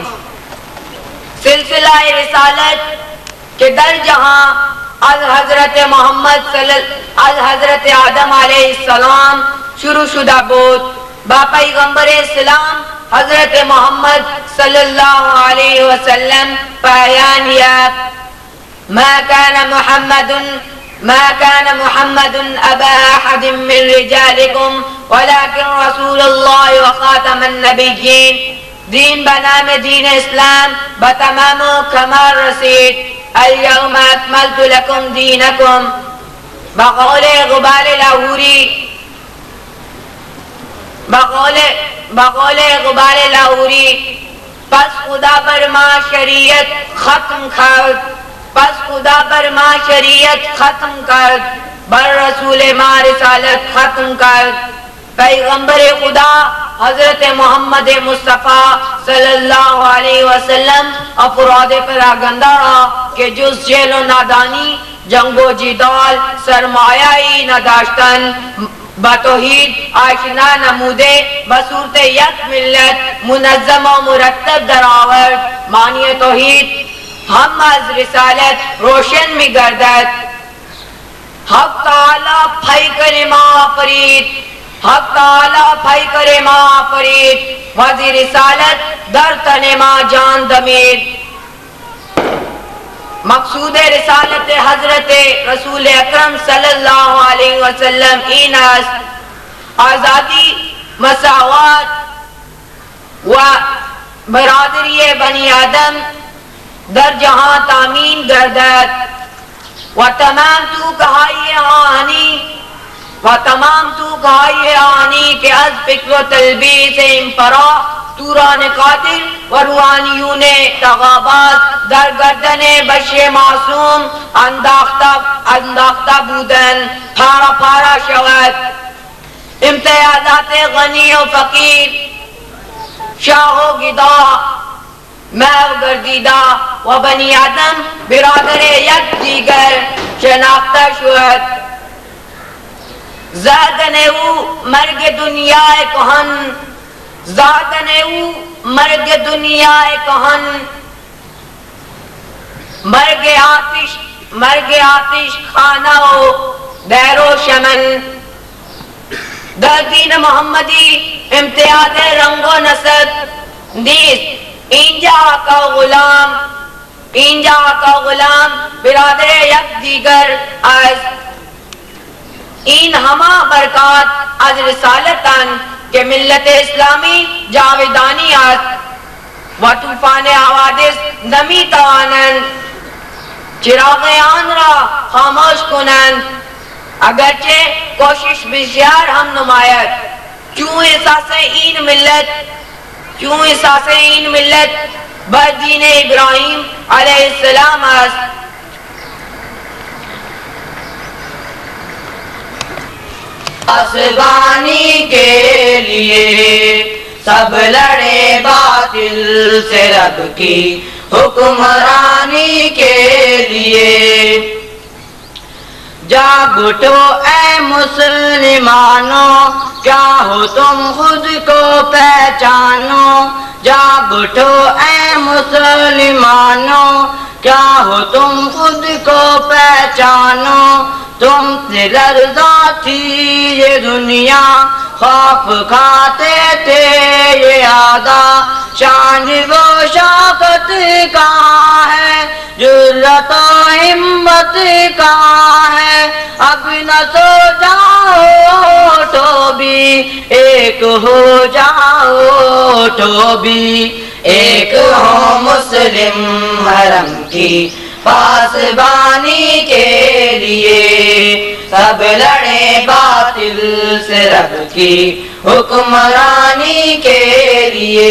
سلسلہ رسالت کے در جہاں از حضرت آدم علیہ السلام شروع شدہ بود با پیغمبر اسلام حضرت محمد صلی اللہ علیہ وسلم پایان یافت. ما كان محمد أبا أحد من رجالكم ولكن رسول الله وخاتم النبيين. دین بنام دین اسلام بتمام و کمال رسید. اليوم اکملت لکم دینکم. بقول غبار لاہوری پس خدا پر ما شریعت ختم کرد بر رسول ما رسالت ختم کرد. پیغمبر خدا حضرت محمد مصطفیٰ صلی اللہ علیہ وسلم افراد پراگندہ کہ جز جیل و نادانی جنگ و جدال سرمایائی نداشتن بتوحید آشنا نمودے بصورت یک ملت منظم و مرتب در آورد. معنی توحید ہم از رسالت روشن می گردد. حق تعالی پھائی کرے ماں فرید، حق تعالی پھائی کرے ماں فرید، وزیر رسالت در تنے ماں جان دمید۔ مقصود رسالت حضرت رسول اکرم صلی اللہ علیہ وسلم این است آزادی، مساوات و برادری بنی آدم در جہاں تامین گردد و تمام تو کہائی آہنی کہ از فکر و تلبیس انفرا توران قاتل و روحانیون تغابات در گردن بشر معصوم انداختہ بودن پھارا پھارا شود۔ امتیازات غنی و فقیر، شاہ و گدا، محو گردیدہ و بنی آدم برادر یک دیگر شناختہ شود۔ زادن او مرگ دنیا کہن، زادن او مرگ دنیا کہن، مرگ آتش خانہ و دیر و شمن۔ در دین محمدی امتیاز رنگ و نسب نیست، اینجا کا غلام برادر یک دیگر است۔ این ہما برکات از رسالتاً کہ ملت اسلامی جاویدانی است و طوفان حوادث نمی توانند چراغ آن را خاموش کنند، اگرچہ کوشش بسیار ہم نماید۔ کیوں احساس این ملت بر دین ابراہیم علیہ السلام است۔ پاسبانی کے لیے سب لڑے باطل سے، رب کی حکمرانی کے لیے جاگ اٹھو اے مسلمانوں، کیا ہو تم خود کو پہچانو۔ جاگ اٹھو اے مسلمانوں، کیا ہو تم خود کو پہچانو۔ تم سے لرزا تھی یہ دنیا، خوف کھاتے تھے یہ آدھا، شان و شوکت کہاں ہے، جرت و ہمت کہاں ہے۔ اب نہ سو جاؤ تو بھی ایک ہو جاؤ، تو بھی ایک ہو مسلم حرم کی پاسبانی کے لیے، سب لڑے باطل سے، رب کی حکمرانی کے لیے۔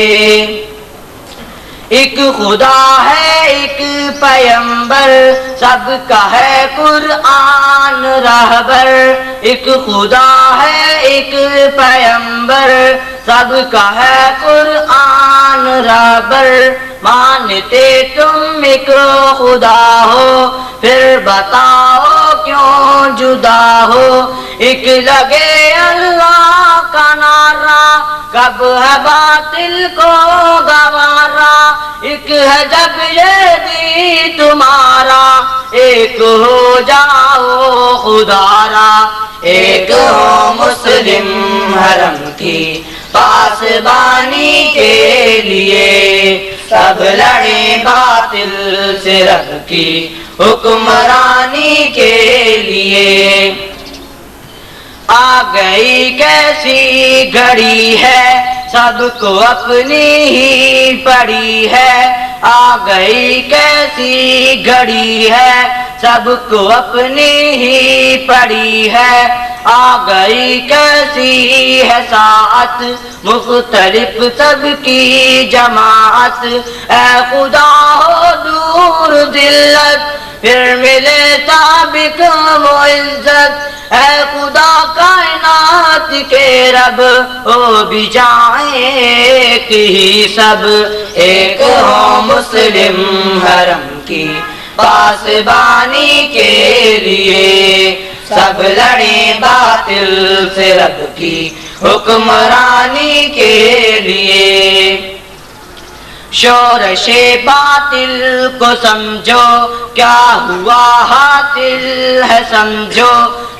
ایک خدا ہے ایک پیغمبر، سب کا ہے قرآن رہبر۔ ایک خدا ہے ایک پیغمبر، سب کا ہے قرآن رہبر۔ مانتے تم ایک خدا ہو، پھر بتاؤ کیوں جدا ہو۔ ایک لگے اللہ کا نعرہ، کب ہے باطل کو گوارا۔ ایک ہے جب یہ دین تمہارا، ایک ہو جاؤ خدا را۔ ایک ہو مسلم حرم کی پاسبانی کے لیے، سب لڑے باطل سے، رب کی حکمرانی کے لیے۔ آ گئی کیسی گھڑی ہے، سب کو اپنی ہی پڑی ہے۔ آ گئی کیسی گھڑی ہے، سب کو اپنی ہی پڑی ہے۔ آ گئی کیسی ہے ساعت، مختلف سب کی جماعت۔ اے خدا ہو دور ذلت، پھر ملے سابق و عزت۔ اے خدا کائنات کے رب، ہو بھی جائیں ایک ہی سب۔ ایک ہو مسلم حرم کی پاسبانی کے لیے، سب لڑے باطل سے، رب کی حکمرانی کے لیے۔ شورش باطل کو سمجھو کیا ہوا حاصل ہے سمجھو،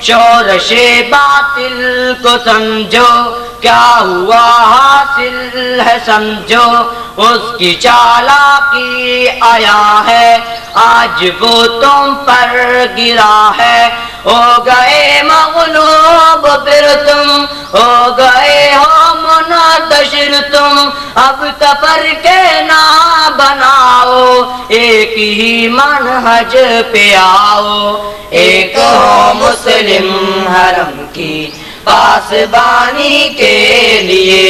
شورش باطل کو سمجھو کیا ہوا حاصل ہے سمجھو، اس کی چالاکی آیا ہے آج وہ تم پر گرا ہے، ہو گئے مغلوب پھر تم، ہو گئے ہو منتشر تم، اب تفرقے نہ بناؤ، ایک ہی منہج پہ آؤ، ایک ہو مسلم حرم کی پاسبانی کے لیے،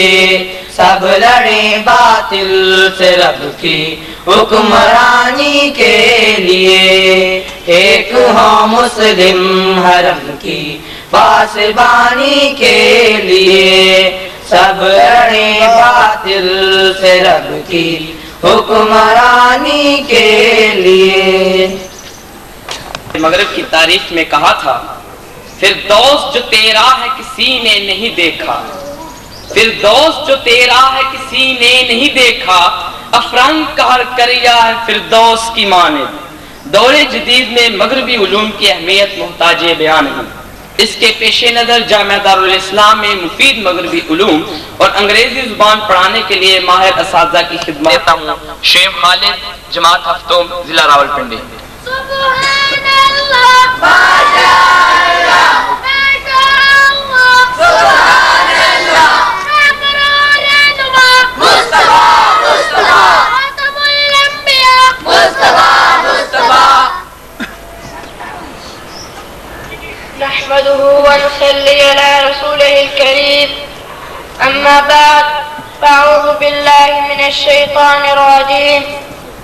سب لڑیں باطل سے رب کی حکمرانی کے لیے، ایک ہو مسلم حرم کی پاسبانی کے لیے، سب لڑیں باطل سے رب کی حکمرانی کے لیے۔ مغرب کی تاریخ میں کہا تھا، فردوس جو تیرا ہے کسی نے نہیں دیکھا، فردوس جو تیرا ہے کسی نے نہیں دیکھا، افرنگ کا ہر کریا ہے فردوس کی مانند۔ دور جدید میں مغربی علوم کی اہمیت محتاج بیان ہے۔ اس کے پیش نظر جامعہ دارالاسلام میں مفید مغربی علوم اور انگریزی زبان پڑھانے کے لیے ماہر اساتذہ کی خدمت دیتا ہوں۔ شیخ خالد، جماعت ہفتوں، ضلع راولپنڈی۔ سبحان اللہ، ماشاء اللہ، سبحان اللہ، مصطفیٰ مصطفیٰ، خاتم الانبیاء، مصطفیٰ مصطفیٰ۔ نحمده ونصلي على رسوله الكريم، أما بعد، فأعوذ بالله من الشيطان الرجيم،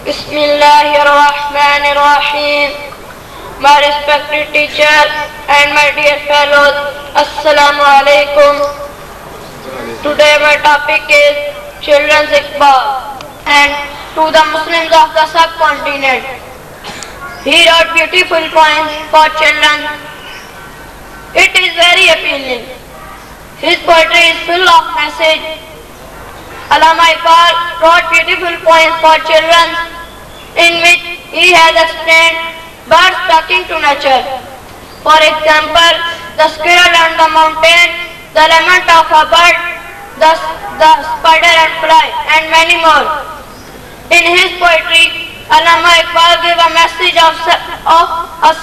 بسم الله الرحمن الرحيم. My respected teacher and my dear fellows, Assalamu alaikum. Today my topic is Children's Iqbal and to the Muslims of the subcontinent. Here are beautiful poems for children. It is very appealing. His poetry is full of message. Allama Iqbal wrote beautiful poems for children in which he has explained birds talking to nature. For example, the squirrel on the mountain, the lament of a bird, the spider and fly, and many more. In his poetry, Allama Iqbal gave a message of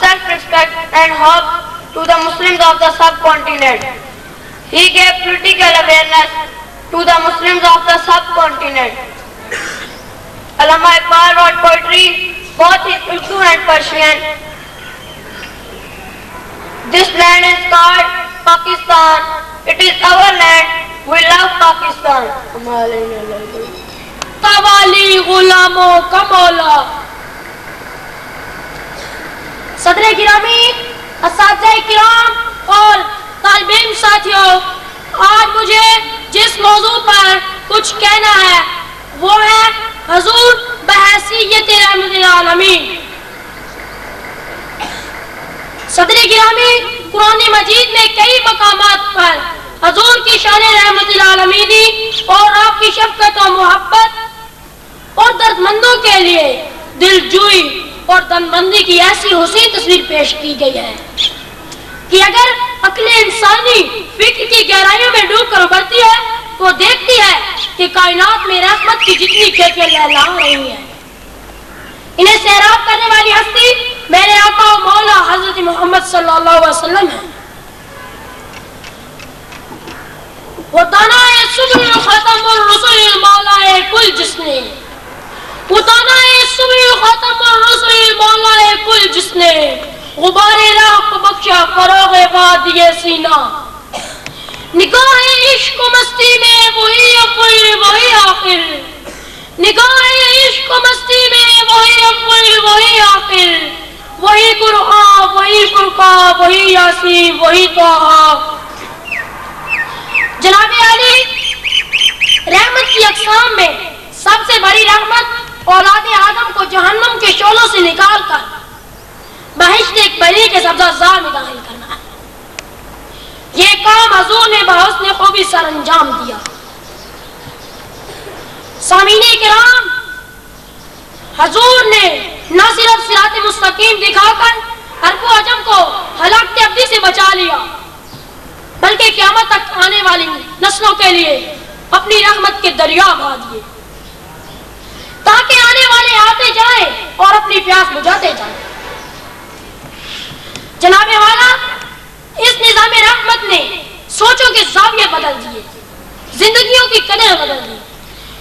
self-respect and hope to the Muslims of the subcontinent. He gave political awareness to the Muslims of the subcontinent. Allama Iqbal wrote poetry both in Urdu and Persian. This land is called Pakistan. It is our land. We love Pakistan. قوالی غلاموں کا مولا۔ صدر گرامی، اساتذہ کرام اور طالب علم ساتھیوں، آج مجھے جس موضوع پر کچھ کہنا ہے وہ ہے حضور بحیثیت رحمت العالمین۔ صدر گرامی، قرآن مجید میں کئی مقامات پر حضور کی شان رحمت العالمینی اور آپ کی شفقت و محبت اور دردمندوں کے لیے دلجوئی اور دردمندی کی ایسی حسین تصویر پیش کی گئی ہے کہ اگر عقل انسانی فکر کی گہرائیوں میں ڈوب کر ابھرتی ہے تو دیکھتی ہے کہ کائنات میں رحمت کی جتنی کیفیت لہلا رہی ہے، انہیں سیراب کرنے والی ہستی میرے آقا و مولا حضرت محمد صلی اللہ علیہ وسلم ہے۔ وہ دانائے صبح ختم الرسل مولا کل جس نے، وہ دانائے صبح ختم الرسل مولا کل جس نے، غبار راہ کو بخشا فراغ وادی سینہ، نگاہ عشق و مستی میں وہی اول وہی آخر، نگاہ عشق و مستی میں وہی اول وہی آخر، وہی قرآن وہی فرقان وہی یاسین وہی طٰہٰ۔ جناب علی، رحمت کی اقسام میں سب سے بڑی رحمت اولاد آدم کو جہنم کے شعلوں سے نکال کر بہشت ایک بری کے سبزہ زار میں داخل کرنا ہے۔ یہ کام حضور نے بحسن خوبی سر انجام دیا۔ سامعین کرام، حضور نے نہ صرف صراط مستقیم دکھا کر عرب و عجم کو ہلاکت ابدی سے بچا لیا بلکہ قیامت تک آنے والی نسلوں کے لیے اپنی رحمت کے دریا بہا دیے تاکہ آنے والے آتے جائیں اور اپنی پیاس بجھاتے جائیں۔ جناب والا، اس نظام رحمت نے سوچوں کے زاویے بدل دیے، زندگیوں کی قدر بدل دی،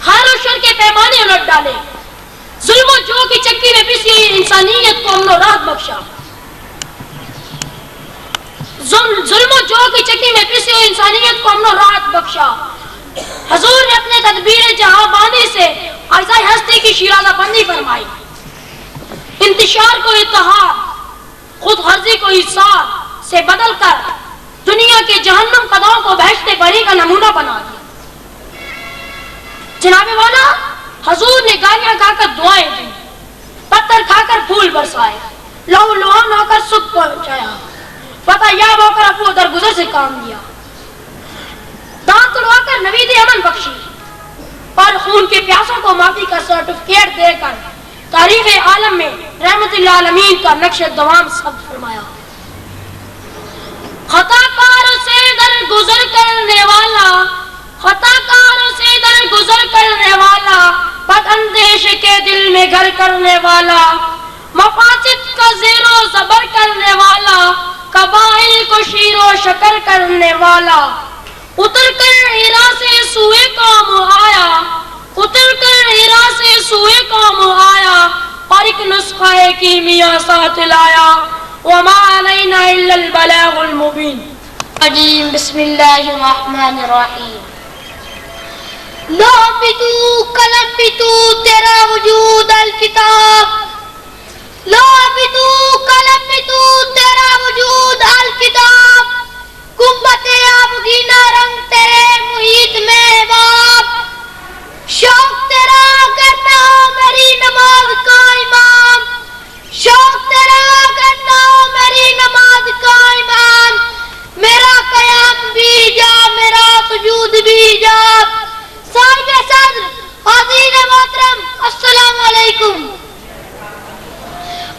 خیر و شر کے پیمانے الٹ ڈالے، ظلم و جو کی چکی میں پسی ہوئی انسانیت کو امن و راحت بخشا، ظلم و جو کی چکی میں پسی ہوئی انسانیت کو امن و راحت بخشا۔ حضور نے اپنے تدبیر جہاں بانی سے اجزائے ہستی کی شیرازہ بندی فرمائی، انتشار کو اتحاد، خود غرضی کو ایثار سے بدل کر دنیا کے جہنم قدروں کو بہشت بری کا نمونہ بنا دیا۔ جناب والا، حضور نے گالیاں کھا کر دعائیں دی، پتھر کھا کر پھول برسائے، لہو لہان ہو کر سکھ پہنچایا، فتح یاب ہو کر افو درگزر سے کام دیا، دانت توڑوا کر نوید امن بخشی اور خون کے پیاسوں کو معافی کا سرٹیفکیٹ دے کر تاریخ عالم میں رحمت اللہ عالمین کا نقش دوام ثبت فرمایا۔ خطا کاروں سے درگزر کرنے والا، خطا کاروں سے درگزر کرنے والا، بد اندیش کے دل میں گھر کرنے والا، مفاسد کا زیر و زبر کرنے والا، قبائل کو شیر و شکر کرنے والا، اتر کر ہیرا سے سوئے قوم آیا، اتر کر ہیرا سے سوئے قوم آیا، اور ایک نسخہ کیمیا ساتھ لایا، وما علینا الا البلاغ المبین۔ بسم اللہ الرحمن الرحیم۔ لوح بھی تو، قلم بھی تو، تیرا وجود الکتاب، لوح بھی تو، قلم بھی تو، تیرا وجود الکتاب، گنبد آبگینہ رنگ تیرے محیط میں باب، شوق تیرا کرنا ہو میری نماز کا امام، شوق تیرا کرنا ہو میری نماز کا امام، میرا قیام بھی جا، میرا سجود بھی جا۔ صاحب صدر، حاضرین محترم، السلام علیکم۔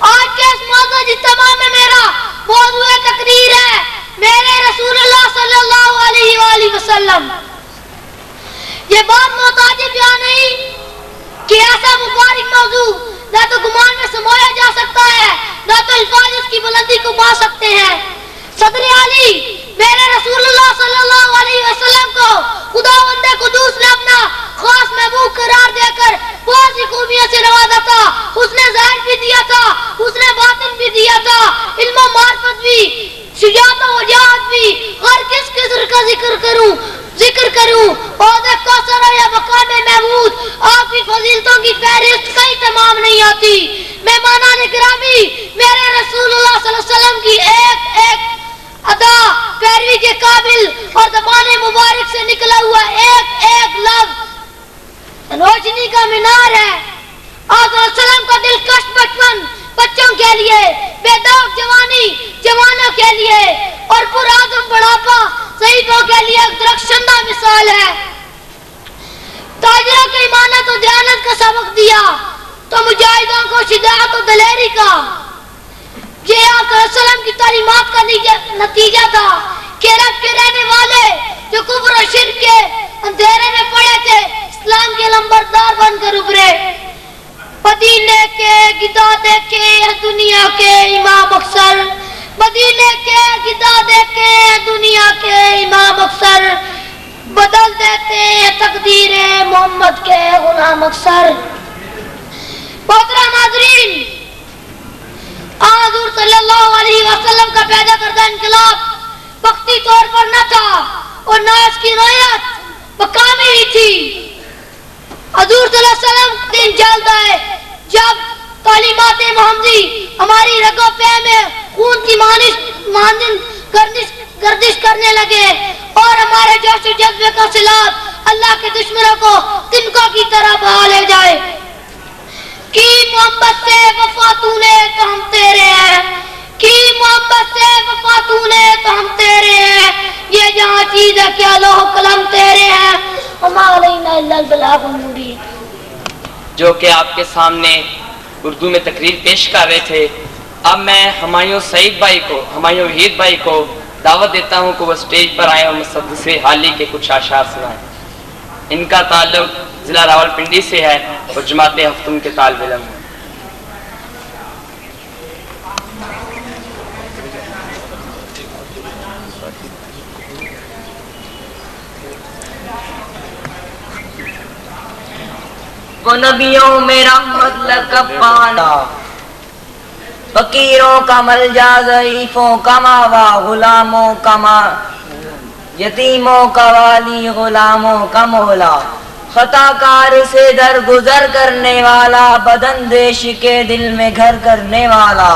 آج کے اس معزز اجتماع میں میرا موضوع تقریر ہے میرے رسول اللہ صلی اللہ علیہ وآلہ وسلم۔ یہ بات محتاج بیان نہیں کہ ایسا مبارک موضوع نہ تو گمان میں سمایا جا سکتا ہے، نہ تو الفاظ اس کی بلندی کو پا سکتے ہیں۔ صدر علی میرے رسول اللہ صلی اللہ علیہ وسلم کو خداوند قدوس نے اپنا خاص محبوب قرار دے کر بہت سی خوبیوں سے نوازا تھا، حسن ظاہر بھی دیا تھا، حسن باطن بھی دیا تھا، علم و معرفت بھی، شجاعت و وجاہت بھی۔ ہر کس قدر کا ذکر کروں عہدہ کوثر یا مقام محمود، آپ کی فضیلتوں کی فہرست کئی تمام نہیں آتی۔ مہمانان گرامی، میرے رسول اللہ صلی اللہ علیہ وسلم کی ایک ایک ادا پیروی کے قابل اور زبان مبارک سے نکلا ہوا ایک ایک لفظ روشنی کا مینار ہے۔ آپ صلی اللہ علیہ وسلم کا دلکش بچپن بچوں کے لیے، بے داغ جوانی جوانوں کے لیے، اور پرعزم بڑھاپا شہیدوں کے لیے ایک درخشندہ مثال ہے۔ تاجروں کو ایمانت و دیانت کا سبق دیا تو مجاہدوں کو شجاعت و دلیری کا۔ یہ آپ صلی اللہ علیہ وسلم کی تعلیمات کا نتیجہ تھا کہ عرب کے رہنے والے جو کفر و شرک کے اندھیرے میں پڑے تھے، اسلام کے لمبردار بن کر ابھرے۔ مدینے کے گدادے کے دنیا کے امام اکثر، مدینے کے گدادے کے دنیا کے امام اکثر، بدل دیتے تقدیر محمد کے غلام اکثر۔ محترم حاضرین، حضور صلی اللہ علیہ وسلم کا پیدا کردہ انقلاب وقتی طور پر نہ تھا اور نہ اس کی روایت مقامی ہی تھی۔ حضور صلی اللہ علیہ وسلم دن جلد آئے جب تعلیمات محمدی ہماری رگوں پہ میں خون کی مانند گردش کرنے لگے اور ہمارے جوش و جذبے کا سیلاب اللہ کے دشمنوں کو تنکوں کی طرح بہا لے جائے۔ کی محبت سے وفا تو نے تو ہم تیرے ہیں، کی محبت سے وفا تو نے تو ہم تیرے ہیں، یہ جہاں چیز ہے کیا لوح قلم تیرے ہیں، وما علینا الا البلاغ المبین۔ جو کہ آپ کے سامنے اردو میں تقریر پیش کر رہے تھے. اب میں ہمایوں سعید بھائی کو، ہمایوں وحید بھائی کو دعوت دیتا ہوں کہ وہ اسٹیج پر آئیں اور مقدس حالی کے کچھ اشعار سنائیں. ان کا تعلق ضلع راولپنڈی سے ہے اور جماعت ہفتم کے طالب علم ہیں. وہ نبیوں میں رحمت لقب پانا، فقیروں کا ملجا، ضعیفوں کا ماوا، غلاموں کا یتیموں کا والی، غلاموں کا مولا، خطا کار سے درگزر کرنے والا، بداندیش کے دل میں گھر کرنے والا،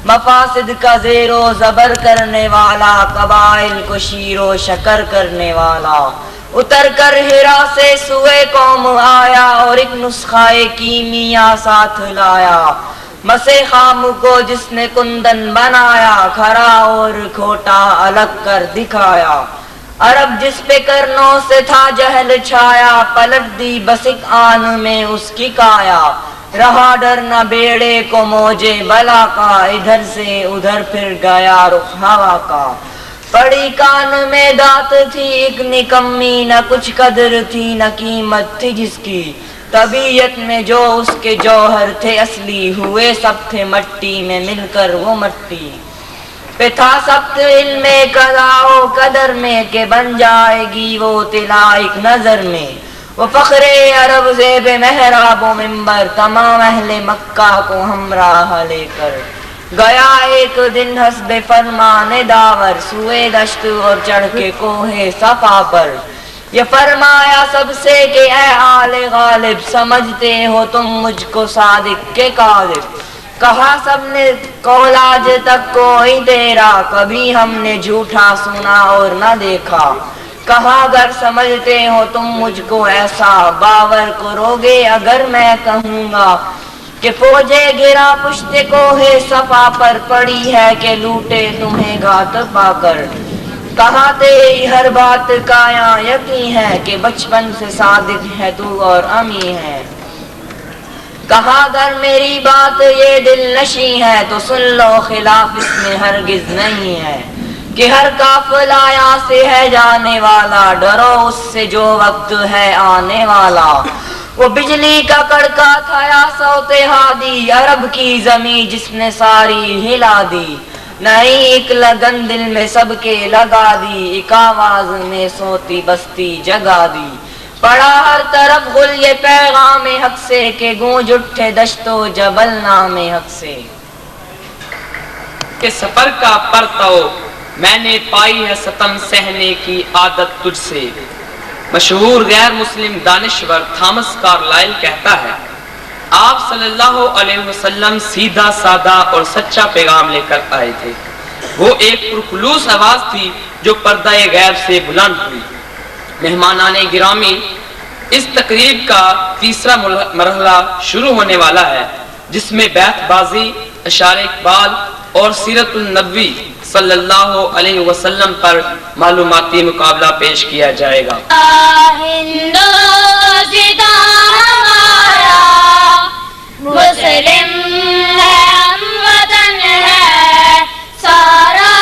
مفاسد کا زیر و زبر کرنے والا، قبائل کو شیر و شکر کرنے والا، اتر کر ہرا سے سوئے قوم آیا اور ایک نسخہ کیمیا ساتھ لایا، مسے خام کو جس نے کندن بنایا، کھرا اور کھوٹا الگ کر دکھایا، عرب جس پہ کرنوں سے تھا جہل چھایا، پلٹ دی بس ایک آن میں اس کی کایا، رہا ڈر نہ بیڑے کو موجے بلا کا، ادھر سے ادھر پھر گیا رخ ہوا کا، پڑی کان میں دانت تھی ایک نکمی، نہ کچھ قدر تھی نہ قیمت تھی جس کی، طبیعت میں جو اس کے جوہر تھے اصلی، ہوئے سب تھے مٹی میں مل کر وہ مٹی، پہ تھا سب علم قضا و قدر میں کہ بن جائے گی وہ طلا ایک نظر میں، وہ فخر عرب زیب محراب و منبر، تمام اہل مکہ کو ہمراہ لے کر گیا ایک دن حسب فرمان داور، سوئے دشت اور چڑھ کے کوہ صفا پر، یہ فرمایا سب سے کہ اے آل غالب، سمجھتے ہو تم مجھ کو صادق کے کاذب، کہا سب نے قول آج تک کوئی تیرا، کبھی ہم نے جھوٹا سنا اور نہ دیکھا، کہا اگر سمجھتے ہو تم مجھ کو ایسا، باور کرو گے اگر میں کہوں گا کہ فوجیں گرا پشت کوہ صفا پر، پڑی ہے کہ لوٹے تمہیں گھات پا کر، کہا تیری ہر بات کا یہاں یقین ہے کہ بچپن سے صادق ہے تو اور امی ہے، کہا اگر میری بات یہ دل نشیں ہے تو سن لو، خلاف اس میں ہرگز نہیں ہے، کہ ہر قافلہ یہاں سے ہے جانے والا، ڈرو اس سے جو وقت ہے آنے والا، وہ بجلی کا کڑکا تھا یا صوت ہادی، عرب کی زمین جس نے ساری ہلا دی، نہیں ایک لگن دل میں سب کے لگا دی، ایک آواز میں سوتی بستی جگا دی، پڑا ہر طرف غل یہ پیغام حق سے کہ گونج اٹھے دشت و جبل نام حق سے، کہ سفر کا پرتو میں نے پائی ہے ستم سہنے کی عادت تجھ سے، مشہور غیر مسلم دانشور تھامس کارلائل کہتا ہے آپ صلی اللہ علیہ وسلم سیدھا سادہ اور سچا پیغام لے کر آئے تھے، وہ ایک پرخلوص آواز تھی جو پردہ غیب سے بلند ہوئی. مہمانان گرامی، اس تقریب کا تیسرا مرحلہ شروع ہونے والا ہے جس میں بیت بازی، اشعار اقبال اور سیرت النبی صلی اللہ علیہ وسلم پر معلوماتی مقابلہ پیش کیا جائے گا. مسلم ہے ہم وطن ہے سارا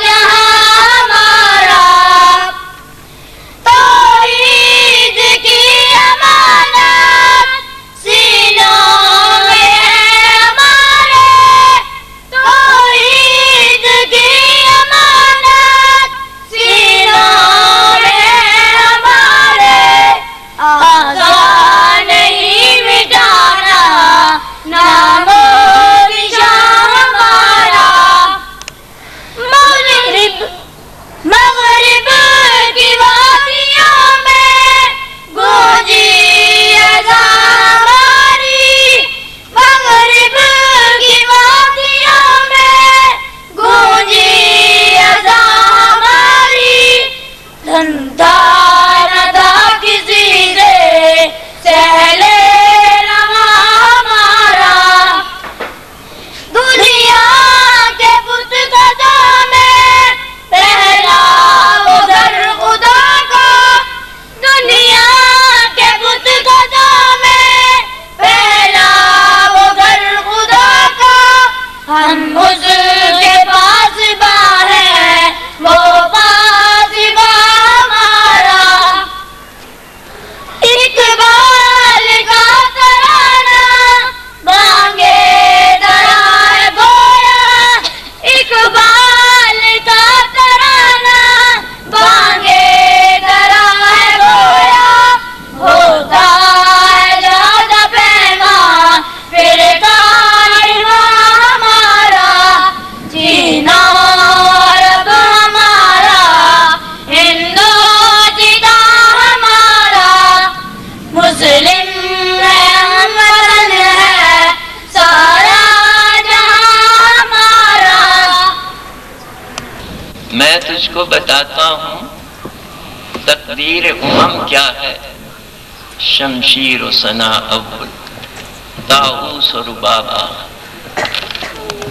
جہاں ہمارا، توحید کی امانت سینوں میں ہے ہمارے، توحید کی امانت سینوں میں ہے ہمارے، آزان تجھ کو بتاتا ہوں تقدیر امم کیا ہے، شمشیر و ثنا اول، طاؤس و ربابہ.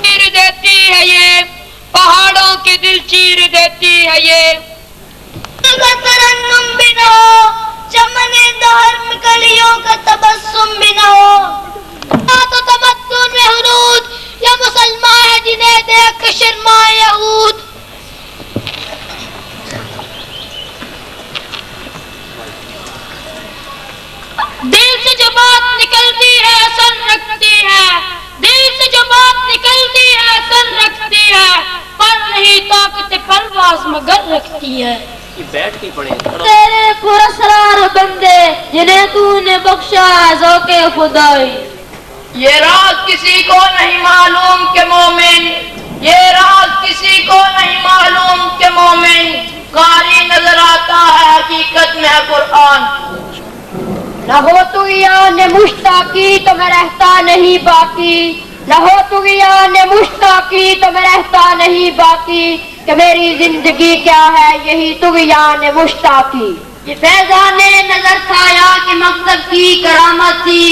چیر دیتی ہے یہ پہاڑوں کے دل، چیر دیتی ہے یہ. ترنم بھی نہ ہو، چمن دہر میں کلیوں کا تبسم بھی نہ ہو. تو تمدن میں حنود یا مسلمان ہے جنہیں دیکھ کے شرمائے یہود. دل سے جو بات نکلتی ہے اثر رکھتی ہے، دل سے جو بات نکلتی ہے اثر رکھتی ہے، پر نہیں طاقت پرواز مگر رکھتی ہے. تیرے پراسرار بندے جنہیں تو نے بخشا ہے ذوق خدائی. یہ راز کسی کو نہیں معلوم کہ مومن، یہ راز کسی کو نہیں معلوم کہ مومن، قاری نظر آتا ہے حقیقت میں ہے قرآن. نہ ہو تو یان مشتاقی تو میں رہتا نہیں باقی، نہ ہو تو یان مشتاقی تو میں رہتا نہیں باقی، کہ میری زندگی کیا ہے یہی طغیان مشتاقی. یہ فیضان نظر تھا یا کہ مکتب کی کرامت تھی،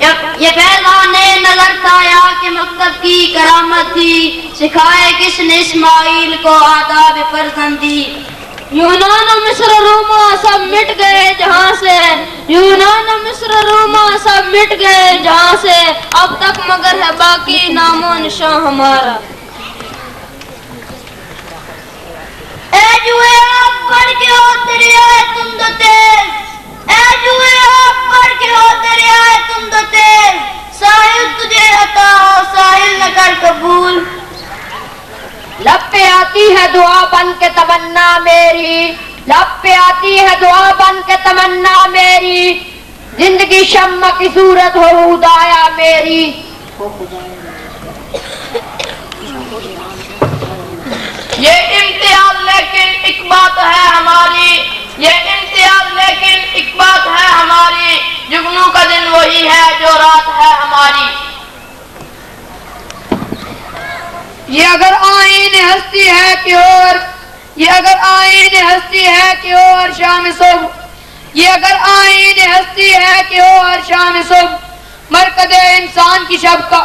یہ فیضان نظر تھا یا کہ مکتب کی کرامت تھی، سکھائے کس نے اسماعیل کو آداب فرزندی. یونان و مصر روما سب مٹ گئے جہاں سے، یونان و مصر روما سب مٹ گئے جہاں سے، اب تک مگر ہے باقی نام و نشان ہمارا. اے جوئے آپ پڑھ کے ہو دریائے تم دو تیز، اے جوئے آپ پڑھ کے ہو دریائے تم دو تیز، ساحل تجھے عطا ہو ساحل نہ کر قبول. لب پہ آتی ہے دعا بن کے تمنا میری، لب پہ آتی ہے دعا بن کے تمنا میری، زندگی شمع کی صورت ہو خدایا میری. یہ امتیاز لیکن ایک بات ہے ہماری، یہ امتیاز لیکن ایک بات ہے ہماری، جگنو کا دن وہی ہے جو رات ہے ہماری. یہ اگر آئین ہستی ہے کہ اور، یہ اگر آئین ہستی ہے کہ اور شام صبح، یہ اگر آئین ہستی ہے کہ اور شام صبح، مرکز انسان کی شب کا،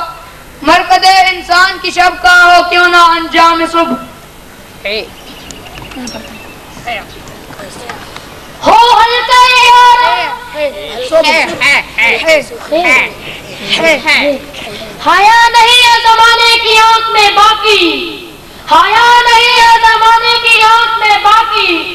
مرکز انسان کی شب کا ہو کیوں نہ انجام صبح. ہو ہلکا حیا نہیں ہے زمانے کی آنکھ میں باقی، حیا نہیں ہے زمانے کی آنکھ میں باقی.